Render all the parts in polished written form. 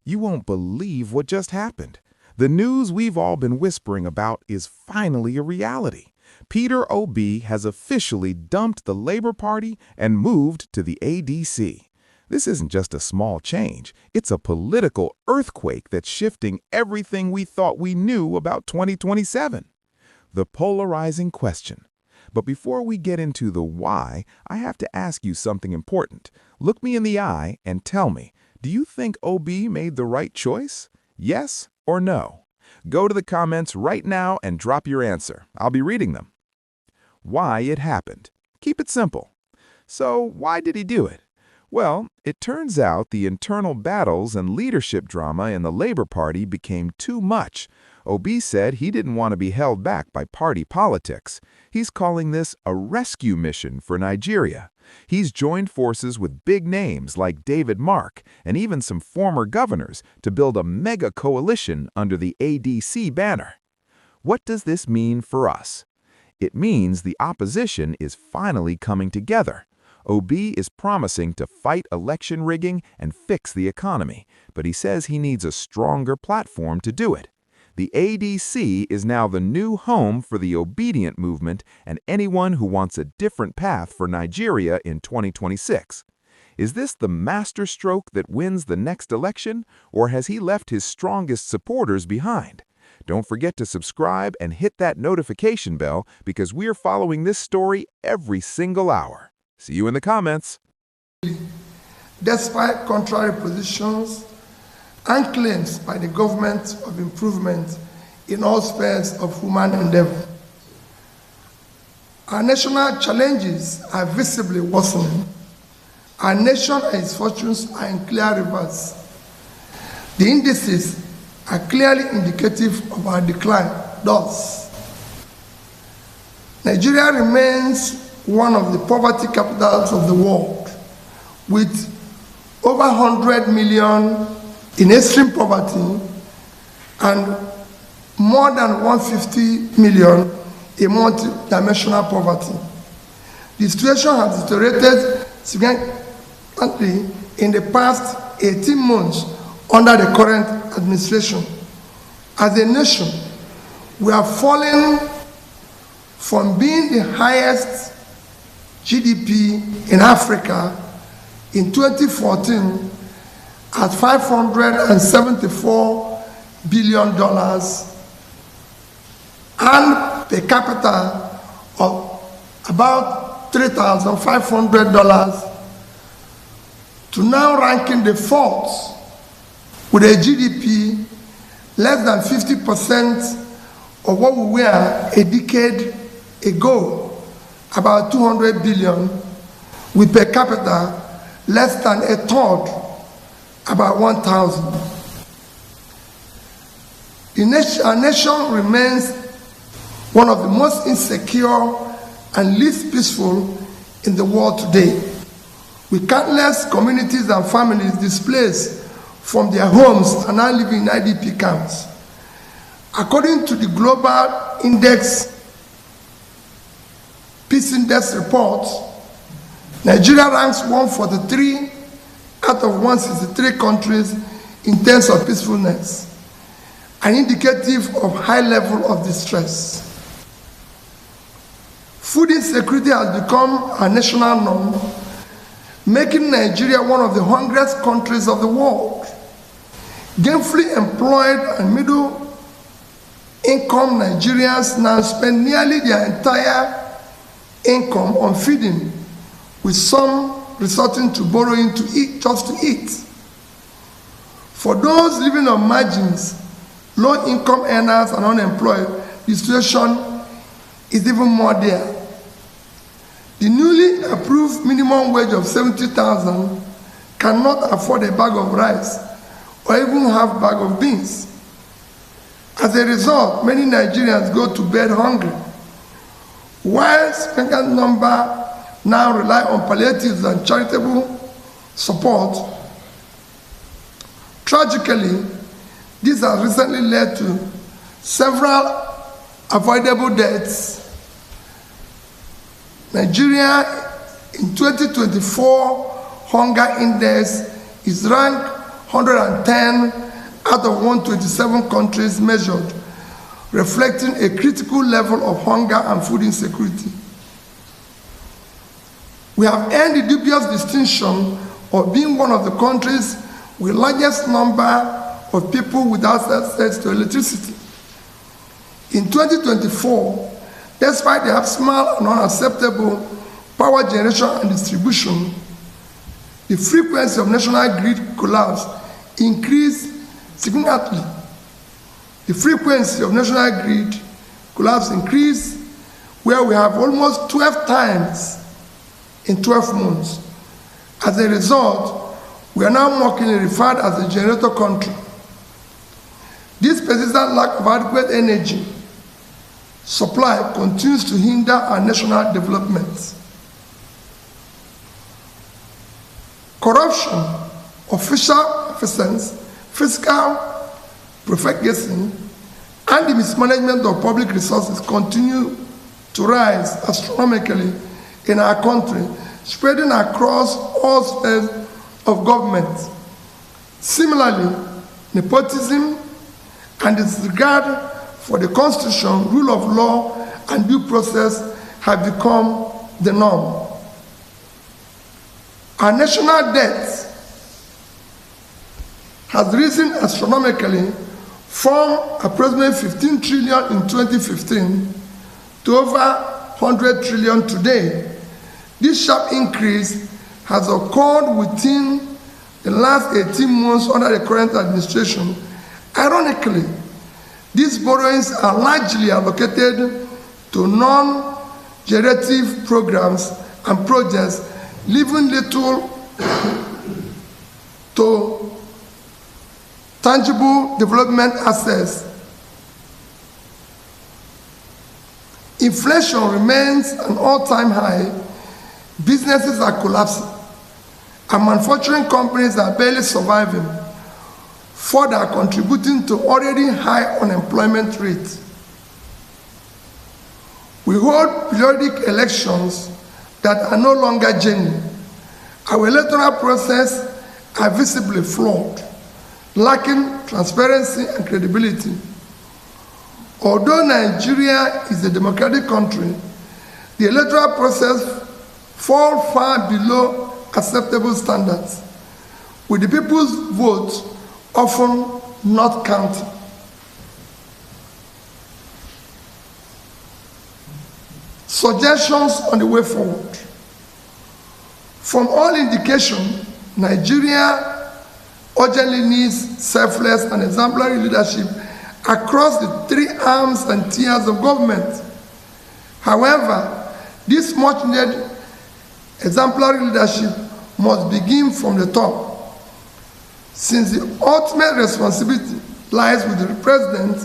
You won't believe what just happened. The news we've all been whispering about is finally a reality. Peter Obi has officially dumped the Labour Party and moved to the ADC. This isn't just a small change. It's a political earthquake that's shifting everything we thought we knew about 2027. The polarizing question. But before we get into the why, I have to ask you something important. Look me in the eye and tell me, do you think Obi made the right choice? Yes or no? Go to the comments right now and drop your answer. I'll be reading them. Why it happened. Keep it simple. So why did he do it? Well, it turns out the internal battles and leadership drama in the Labour Party became too much. Obi said he didn't want to be held back by party politics. He's calling this a rescue mission for Nigeria. He's joined forces with big names like David Mark and even some former governors to build a mega coalition under the ADC banner. What does this mean for us? It means the opposition is finally coming together. Obi is promising to fight election rigging and fix the economy, but he says he needs a stronger platform to do it. The ADC is now the new home for the obedient movement and anyone who wants a different path for Nigeria in 2026. Is this the masterstroke that wins the next election, or has he left his strongest supporters behind? Don't forget to subscribe and hit that notification bell because we're following this story every single hour. See you in the comments. Despite contrary positions and claims by the government of improvement in all spheres of human endeavor, our national challenges are visibly worsening. Our nation and its fortunes are in clear reverse. The indices are clearly indicative of our decline. Thus, Nigeria remains one of the poverty capitals of the world, with over 100 million in extreme poverty and more than 150 million in multi-dimensional poverty. The situation has deteriorated significantly in the past 18 months under the current administration. As a nation, we are falling from being the highest GDP in Africa in 2014 at $574 billion and per capita of about $3,500 to now ranking the fourth with a GDP less than 50% of what we were a decade ago, about 200 billion, with per capita less than a third, about 1,000. Our nation remains one of the most insecure and least peaceful in the world today, with countless communities and families displaced from their homes and now living in IDP camps. According to the Global Peace Index report, Nigeria ranks 143 out of 163 countries in terms of peacefulness, an indicative of high level of distress. Food insecurity has become a national norm, making Nigeria one of the hungriest countries of the world. Gainfully employed and middle-income Nigerians now spend nearly their entire income on feeding, with some resorting to borrowing to eat just to eat. For those living on margins, low-income earners and unemployed, the situation is even more dire. The newly approved minimum wage of 70,000 cannot afford a bag of rice or even half a bag of beans. As a result, many Nigerians go to bed hungry, while a significant number now rely on palliatives and charitable support. Tragically, this has recently led to several avoidable deaths. Nigeria in 2024 hunger index is ranked 110 out of 127 countries measured, reflecting a critical level of hunger and food insecurity. We have earned the dubious distinction of being one of the countries with the largest number of people without access to electricity. In 2024, despite the abysmal and unacceptable power generation and distribution, the frequency of national grid collapse increased significantly. The frequency of national grid collapse increased, where we have almost 12 times in 12 months. As a result, we are now mockingly referred as a generator country. This persistent lack of adequate energy supply continues to hinder our national development. Corruption, official efficiency, fiscal profligacy, and the mismanagement of public resources continue to rise astronomically in our country, spreading across all spheres of government. Similarly, nepotism and disregard for the Constitution, rule of law, and due process have become the norm. Our national debt has risen astronomically from approximately 15 trillion in 2015 to over 100 trillion today. This sharp increase has occurred within the last 18 months under the current administration. Ironically, these borrowings are largely allocated to non-generative programs and projects, leaving little to tangible development assets. Inflation remains an all-time high, businesses are collapsing, and manufacturing companies are barely surviving, further contributing to already high unemployment rates. We hold periodic elections that are no longer genuine. Our electoral process are visibly flawed, lacking transparency and credibility. Although Nigeria is a democratic country, the electoral process falls far below acceptable standards, with the people's vote often not counted. Suggestions on the way forward. From all indication, Nigeria urgently needs selfless and exemplary leadership across the three arms and tiers of government. However, this much-needed exemplary leadership must begin from the top. Since the ultimate responsibility lies with the president,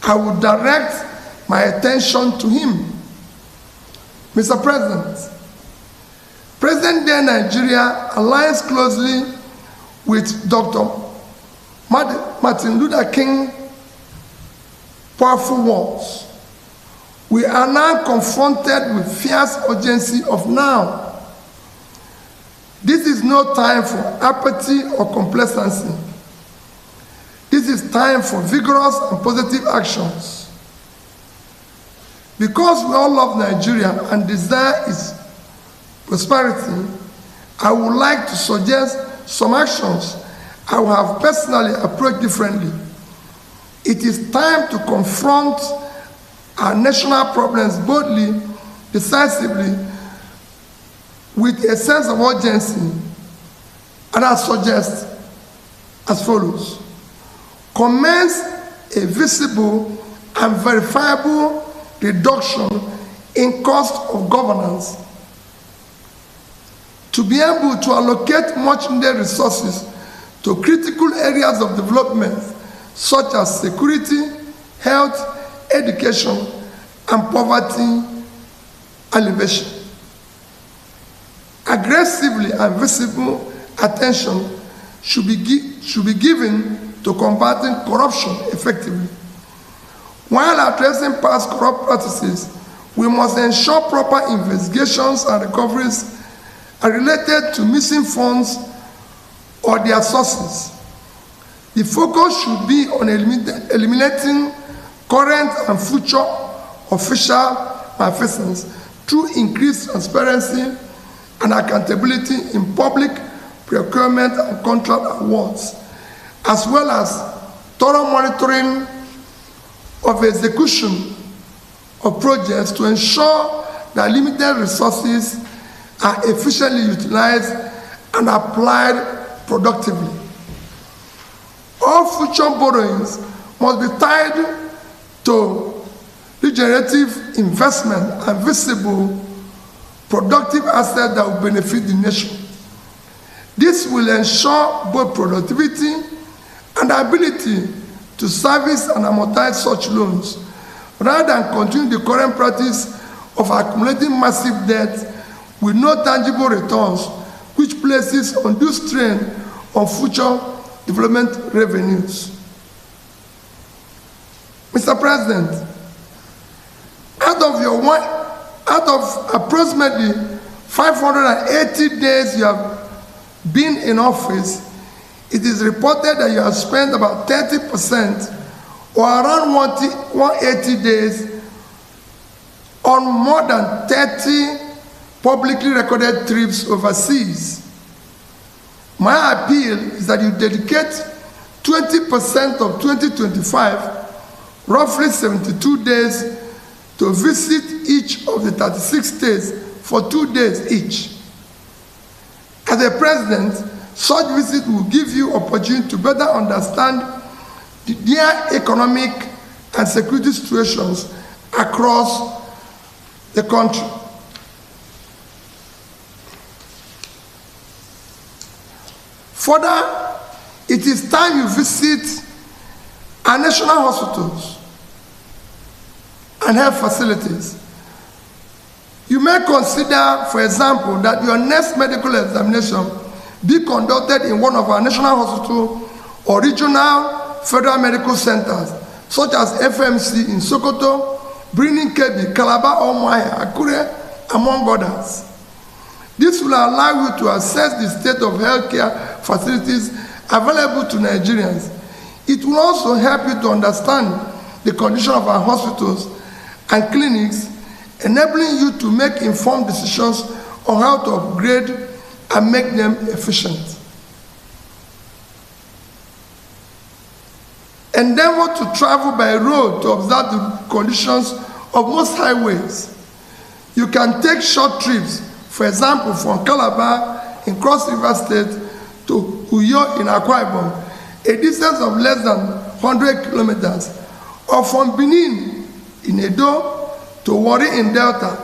I will direct my attention to him. Mr. President, present-day Nigeria aligns closely with Dr. Martin Luther King's powerful words. We are now confronted with fierce urgency of now. This is no time for apathy or complacency. This is time for vigorous and positive actions. Because we all love Nigeria and desire its prosperity, I would like to suggest some actions I will have personally approached differently. It is time to confront our national problems boldly, decisively, with a sense of urgency, and I suggest as follows. Commence a visible and verifiable reduction in cost of governance to be able to allocate much needed resources to critical areas of development such as security, health, education, and poverty alleviation. Aggressively and visible attention should be given to combating corruption effectively. While addressing past corrupt practices, we must ensure proper investigations and recoveries are related to missing funds or their sources. The focus should be on eliminating current and future official malfeasance through increased transparency and accountability in public procurement and contract awards, as well as thorough monitoring of execution of projects to ensure that limited resources are efficiently utilized and applied productively. All future borrowings must be tied to regenerative investment and visible productive assets that will benefit the nation. This will ensure both productivity and ability to service and amortize such loans, rather than continue the current practice of accumulating massive debt with no tangible returns, which places undue strain on future development revenues. Mr. President, out of approximately 580 days you have been in office, it is reported that you have spent about 30% or around 180 days on more than 30 publicly recorded trips overseas. My appeal is that you dedicate 20% of 2025, roughly 72 days, to visit each of the 36 states for 2 days each. As a president, such visit will give you opportunity to better understand their economic and security situations across the country. Further, it is time you visit our national hospitals and health facilities. You may consider, for example, that your next medical examination be conducted in one of our national hospitals or regional federal medical centers, such as FMC in Sokoto, Birnin Kebbi, Calabar, Umuahia, Akure, among others. This will allow you to assess the state of healthcare facilities available to Nigerians. It will also help you to understand the condition of our hospitals and clinics, enabling you to make informed decisions on how to upgrade and make them efficient. Endeavor to travel by road to observe the conditions of most highways. You can take short trips, for example, from Calabar in Cross River State to Uyo in Akwa Ibom, a distance of less than 100 kilometers, or from Benin in Edo to Warri in Delta.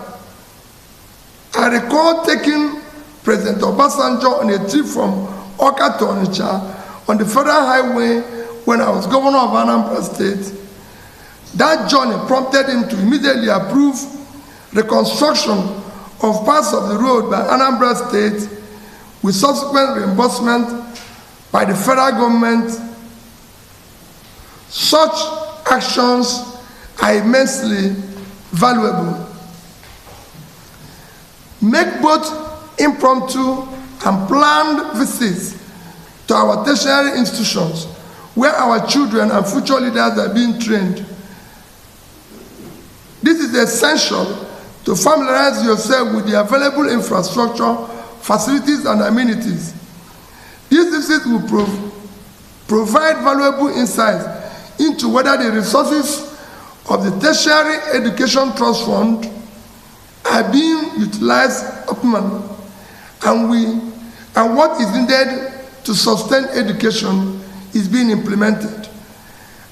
I recall taking President Obasanjo on a trip from Awka to Onitsha on the federal highway when I was governor of Anambra State. That journey prompted him to immediately approve reconstruction of parts of the road by Anambra State with subsequent reimbursement by the federal government. Such actions are immensely valuable. Make both impromptu and planned visits to our tertiary institutions where our children and future leaders are being trained. This is essential to familiarize yourself with the available infrastructure, facilities, and amenities. These visits will provide valuable insights into whether the resources of the Tertiary Education Trust Fund are being utilized optimally, and what is needed to sustain education is being implemented.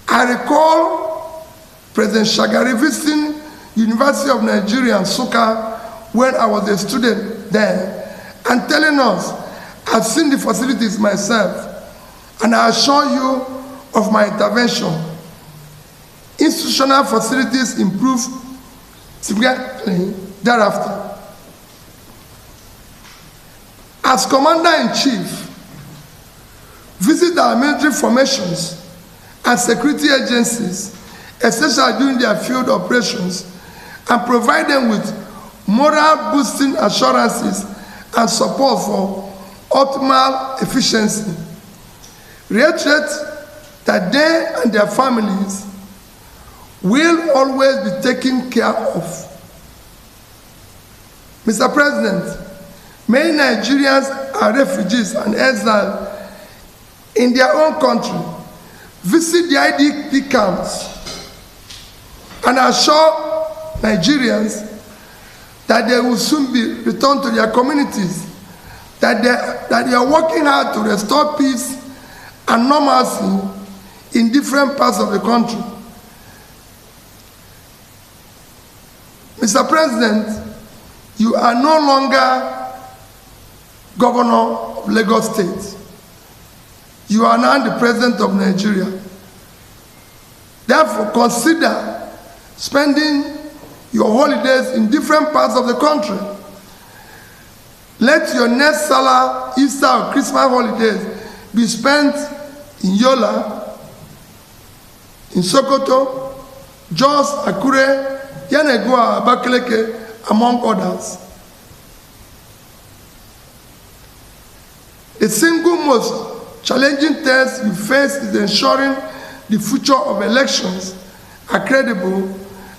I recall President Shagari visiting University of Nigeria in Nsukka when I was a student there and telling us, I've seen the facilities myself and I assure you of my intervention. Institutional facilities improved significantly thereafter. As Commander-in-Chief, visit our military formations and security agencies, especially during their field operations, and provide them with moral-boosting assurances and support for optimal efficiency. Reiterate that they and their families will always be taken care of. Mr. President, many Nigerians are refugees and exiles in their own country. Visit the IDP camps and assure Nigerians that they will soon be returned to their communities, that they are working hard to restore peace and normalcy in different parts of the country. Mr. President, you are no longer governor of Lagos State. You are now the president of Nigeria. Therefore, consider spending your holidays in different parts of the country. Let your next Salah, Easter, or Christmas holidays be spent in Yola, in Sokoto, Jos, Akure, Yanegua, Abakaleke, among others. The single most challenging test you face is ensuring the future of elections are credible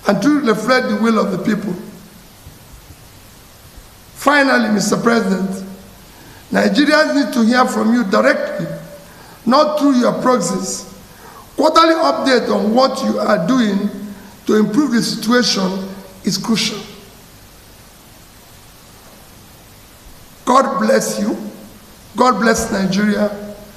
and to reflect the will of the people. Finally, Mr. President, Nigerians need to hear from you directly, not through your proxies. Quarterly update on what you are doing to improve the situation is crucial. God bless you. God bless Nigeria.